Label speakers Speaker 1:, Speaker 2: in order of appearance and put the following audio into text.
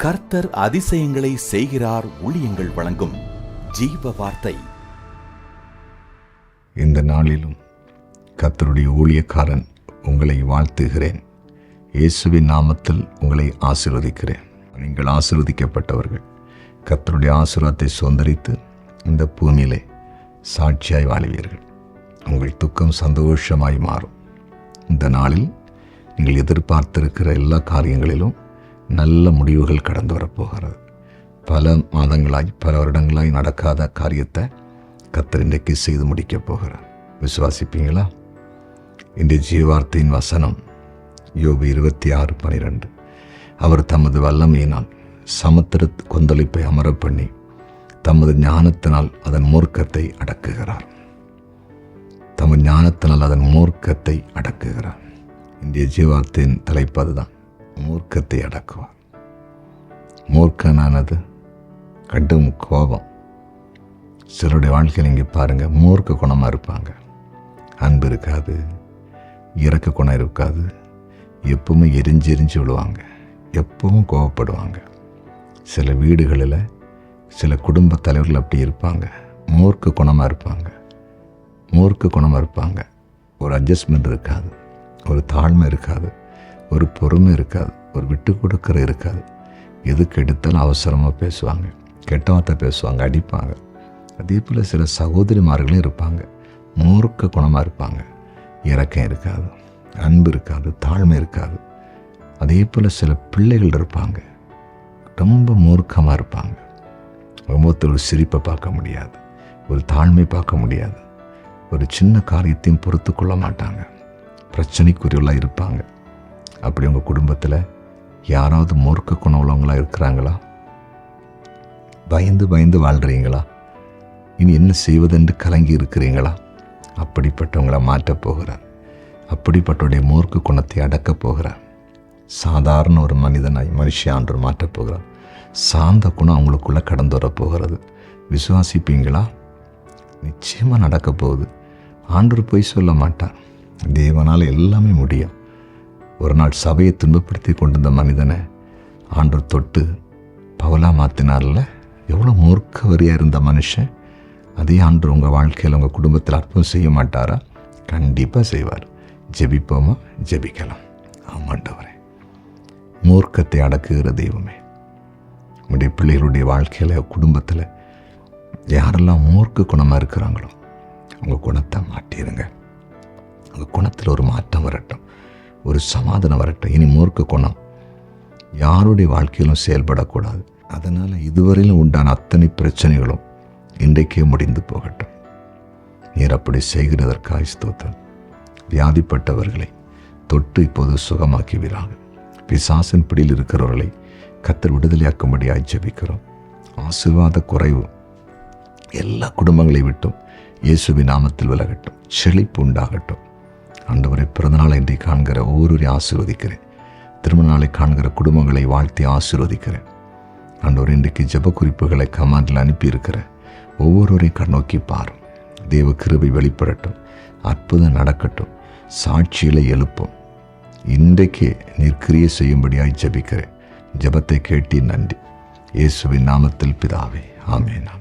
Speaker 1: கர்த்தர் அதிசயங்களை செய்கிறார் ஊழியங்கள் வழங்கும் ஜீவ வார்த்தை.
Speaker 2: இந்த நாளிலும் கர்த்தருடைய ஊழியக்காரன் உங்களை வாழ்த்துகிறேன். இயேசுவின் நாமத்தில் உங்களை ஆசீர்வதிக்கிறேன். நீங்கள் ஆசீர்வதிக்கப்பட்டவர்கள். கர்த்தருடைய ஆசீர்வாதத்தை சுதந்தரித்து இந்த பூமியிலே சாட்சியாய் வாழுவீர்கள். உங்கள் துக்கம் சந்தோஷமாய் மாறும். இந்த நாளில் நீங்கள் எதிர்பார்த்திருக்கிற எல்லா காரியங்களிலும் நல்ல முடிவுகள் கடந்து வரப்போகிறது. பல மாதங்களாய் பல வருடங்களாய் நடக்காத காரியத்தை கர்த்தர் இன்றைக்கு செய்து முடிக்கப் போகிறார். விசுவாசிப்பீங்களா? இன்றைய ஜீவார்த்தையின் வசனம் யோபு 26:12. அவர் தமது வல்லமையினால் சமுத்திர கொந்தளிப்பை அமர பண்ணி தமது ஞானத்தினால் அதன் மூர்க்கத்தை அடக்குகிறார். தமது ஞானத்தினால் அதன் மூர்க்கத்தை அடக்குகிறார். இன்றைய ஜீவார்த்தையின் தலைப்பு அதுதான், மூர்க்கத்தை அடக்குவார். மூர்க்கனானது கடும் கோபம். சிலருடைய வாழ்க்கையில் இங்கே பாருங்கள், மூர்க்க குணமாக இருப்பாங்க. அன்பு இருக்காது, இரக்க குணம் இருக்காது, எப்பவுமே எரிஞ்சு விடுவாங்க, எப்பவும் கோபப்படுவாங்க. சில வீடுகளில் சில குடும்ப தலைவர்கள் அப்படி இருப்பாங்க, மூர்க்க குணமாக இருப்பாங்க. ஒரு அட்ஜஸ்ட்மெண்ட் இருக்காது, ஒரு தாழ்மை இருக்காது, ஒரு பொறுமை இருக்காது, ஒரு விட்டு கொடுக்கிற இருக்காது. எதுக்கு எடுத்தாலும் அவசரமாக பேசுவாங்க, கெட்ட வார்த்தை பேசுவாங்க, அடிப்பாங்க. அதே போல் சில சகோதரிமார்களும் இருப்பாங்க, மூர்க்க குணமாக இருப்பாங்க. இரக்கம் இருக்காது, அன்பு இருக்காது, தாழ்மை இருக்காது. அதே போல் சில பிள்ளைகள் இருப்பாங்க, ரொம்ப மூர்க்கமாக இருப்பாங்க. முகத்தில் ஒரு சிரிப்பை பார்க்க முடியாது, ஒரு தாழ்மை பார்க்க முடியாது, ஒரு சின்ன காரியத்தையும் பொறுத்து கொள்ள மாட்டாங்க, பிரச்சனைக்குரியவர்களாக இருப்பாங்க. அப்படி உங்கள் குடும்பத்தில் யாராவது மூர்க்க குணம் உள்ளவங்களாக இருக்கிறாங்களா? பயந்து வாழ்கிறீங்களா? இனி என்ன செய்வதென்று கலங்கி இருக்கிறீங்களா? அப்படிப்பட்டவங்களை மாற்றப் போகிறார். அப்படிப்பட்டவருடைய மூர்க்க குணத்தை அடக்கப் போகிறார். சாதாரண ஒரு மனுஷியான்று மாற்றப் போகிறார். சாந்த குணம் அவங்களுக்குள்ளே கடந்து வரப்போகிறது. விசுவாசிப்பீங்களா? நிச்சயமாக நடக்க போகுது. ஆண்டவர் போய் சொல்ல மாட்டார். தேவனால் எல்லாமே முடியும். ஒரு நாள் சபையை துன்பப்படுத்தி கொண்டிருந்த மனிதனை ஆண்டவர் தொட்டு பவுலா மாற்றினார்ல. எவ்வளோ மூர்க்க வரியாக இருந்த மனுஷன், அதே ஆண்டவர் உங்கள் வாழ்க்கையில் உங்கள் குடும்பத்தில் அற்புதம் செய்ய மாட்டாரா? கண்டிப்பாக செய்வார். ஜெபிப்போமா? ஜெபிக்கலாம். ஆமாண்டவரே, மூர்க்கத்தை அடக்குகிற தெய்வமே, உங்களுடைய பிள்ளைகளுடைய வாழ்க்கையில் குடும்பத்தில் யாரெல்லாம் மூர்க்க குணமாக இருக்கிறாங்களோ உங்கள் குணத்தை மாற்றிடுங்க. உங்கள் குணத்தில் ஒரு மாற்றம் வரட்டும், ஒரு சமாதானம் வரட்டும். இனி மூர்க்க குணம் யாருடைய வாழ்க்கையிலும் செயல்படக்கூடாது. அதனால் இதுவரையிலும் உண்டான அத்தனை பிரச்சனைகளும் இன்றைக்கே முடிந்து போகட்டும். நீர் அப்படி செய்கிறதற்காக ஸ்தோத்திரம். வியாதிப்பட்டவர்களை தொட்டு இப்போது சுகமாக்குவீராக. பிசாசின் பிடியில் இருக்கிறவர்களை கர்த்தர் விடுதலையாக்கும்படியாய் ஜெபிக்கிறோம். ஆசீர்வாத குறைவு எல்லா குடும்பங்களை விட்டும் இயேசுவின் நாமத்தில் விலகட்டும். செழிப்பு உண்டாகட்டும். ஆண்டவரை, பிறந்தநாளை இன்றை காண்கிற ஒவ்வொருவரையும் ஆசீர்வதிக்கிறேன். திருமண நாளை காண்கிற குடும்பங்களை வாழ்த்தி ஆசீர்வதிக்கிறேன். ஆண்டவர், இன்றைக்கு ஜெப குறிப்புகளை கமாண்டில் அனுப்பியிருக்கிற ஒவ்வொருவரையும் கண்ணோக்கி பாரும். தேவ கிருபை வெளிப்படட்டும், அற்புதம் நடக்கட்டும், சாட்சிகளை எழுப்பும். இன்றைக்கே நீர் கிரியை செய்யும்படியாய் ஜெபிக்கிறேன். ஜெபத்தை கேட்டி நன்றி. இயேசுவின் நாமத்தில் பிதாவே, ஆமென்.